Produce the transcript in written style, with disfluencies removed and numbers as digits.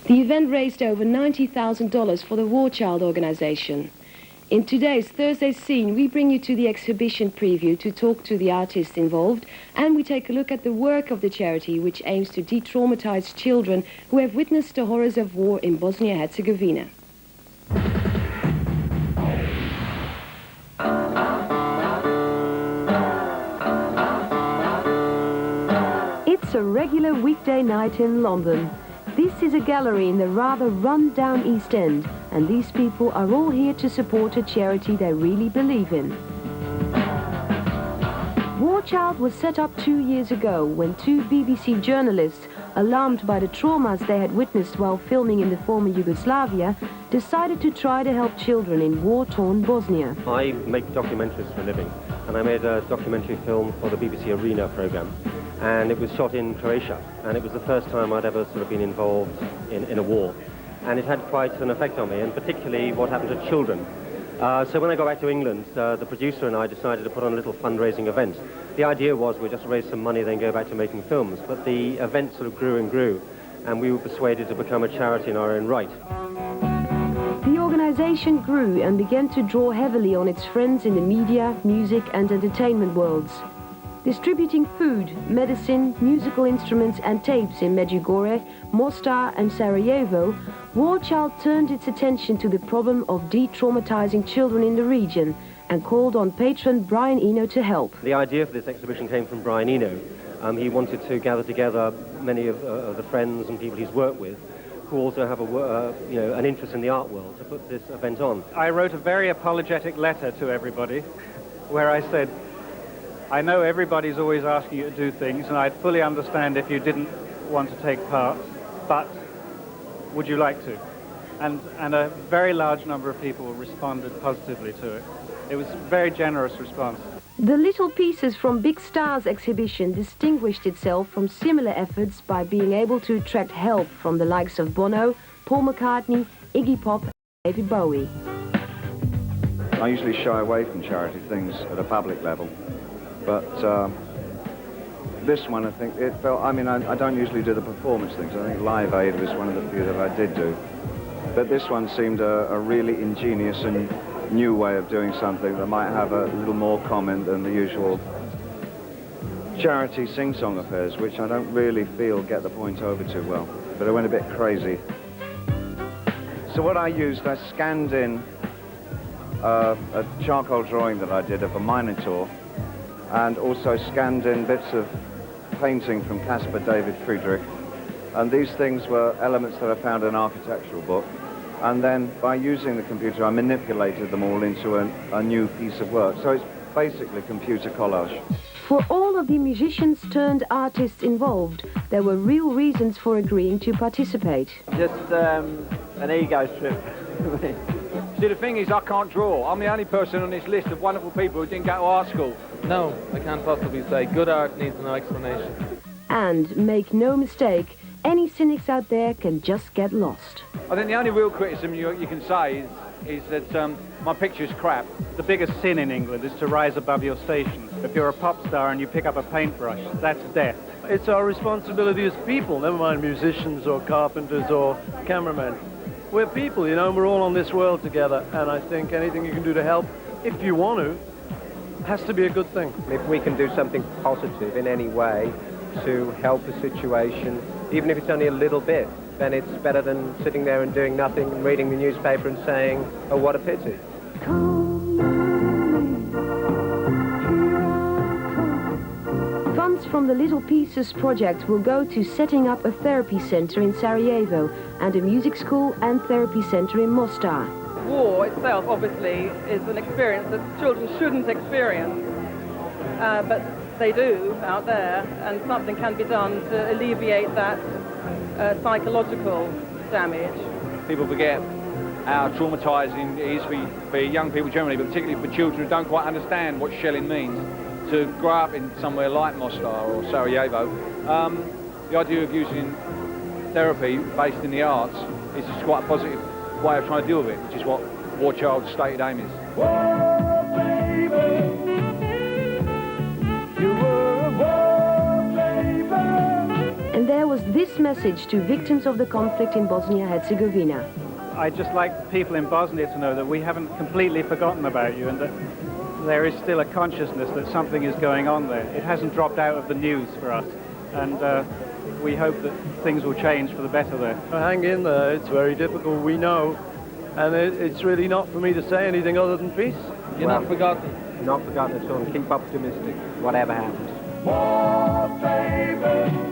The event raised over $90,000 for the War Child organization. In today's Thursday Scene, we bring you to the exhibition preview to talk to the artists involved, and we take a look at the work of the charity, which aims to de-traumatize children who have witnessed the horrors of war in Bosnia-Herzegovina. It's a regular weekday night in London. This is a gallery in the rather run-down East End, and these people are all here to support a charity they really believe in. War Child was set up 2 years ago when two BBC journalists, alarmed by the traumas they had witnessed while filming in the former Yugoslavia, decided to try to help children in war-torn Bosnia. I make documentaries for a living, and I made a documentary film for the BBC Arena programme. And it was shot in Croatia, and it was the first time I'd ever sort of been involved in a war. And it had quite an effect on me, and particularly what happened to children. So when I got back to England, the producer and I decided to put on a little fundraising event. The idea was we'd just raise some money, then go back to making films. But the event sort of grew and grew, and we were persuaded to become a charity in our own right. The organization grew and began to draw heavily on its friends in the media, music and entertainment worlds. Distributing food, medicine, musical instruments and tapes in Medjugorje, Mostar and Sarajevo, War Child turned its attention to the problem of de-traumatizing children in the region and called on patron Brian Eno to help. The idea for this exhibition came from Brian Eno. He wanted to gather together many of the friends and people he's worked with who also have an interest in the art world to put this event on. I wrote a very apologetic letter to everybody where I said, I know everybody's always asking you to do things, and I'd fully understand if you didn't want to take part, but would you like to? And a very large number of people responded positively to it. It was a very generous response. The Little Pieces from Big Stars exhibition distinguished itself from similar efforts by being able to attract help from the likes of Bono, Paul McCartney, Iggy Pop and David Bowie. I usually shy away from charity things at a public level. But this one, I think, it felt, I don't usually do the performance things. I think Live Aid was one of the few that I did do. But this one seemed a really ingenious and new way of doing something that might have a little more comment than the usual charity sing-song affairs, which I don't really feel get the point over too well. But I went a bit crazy. So what I used, I scanned in a charcoal drawing that I did of a Minotaur, and also scanned in bits of painting from Caspar David Friedrich. And these things were elements that I found in an architectural book. And then by using the computer, I manipulated them all into a new piece of work. So it's basically computer collage. For all of the musicians turned artists involved, there were real reasons for agreeing to participate. Just an ego trip. See, the thing is, I can't draw. I'm the only person on this list of wonderful people who didn't go to art school. No, I can't possibly say. Good art needs no explanation. And make no mistake, any cynics out there can just get lost. I think the only real criticism you can say is that my picture's crap. The biggest sin in England is to rise above your station. If you're a pop star and you pick up a paintbrush, that's death. It's our responsibility as people, never mind musicians or carpenters or cameramen. We're people, you know, and we're all on this world together, and I think anything you can do to help, if you want to, has to be a good thing. If we can do something positive in any way to help a situation, even if it's only a little bit, then it's better than sitting there and doing nothing and reading the newspaper and saying, oh, what a pity. Funds from the Little Pieces project will go to setting up a therapy center in Sarajevo and a music school and therapy center in Mostar. War itself, obviously, is an experience that children shouldn't experience, but they do out there, and something can be done to alleviate that psychological damage. People forget how traumatising it is for young people generally, but particularly for children who don't quite understand what shelling means. To grow up in somewhere like Mostar or Sarajevo, the idea of using therapy based in the arts is just quite a positive way of trying to deal with it, which is what War Child's stated aim is. Whoa, baby, you were a war, baby. And there was was this message to victims of the conflict in Bosnia-Herzegovina. I'd just like people in Bosnia to know that we haven't completely forgotten about you and that there is still a consciousness that something is going on there. It hasn't dropped out of the news for us, and we hope that things will change for the better there. Hang in there, it's very difficult, we know, and it's really not for me to say anything other than peace. You're not forgotten. Not forgotten at all, and keep optimistic, whatever happens. More flavor.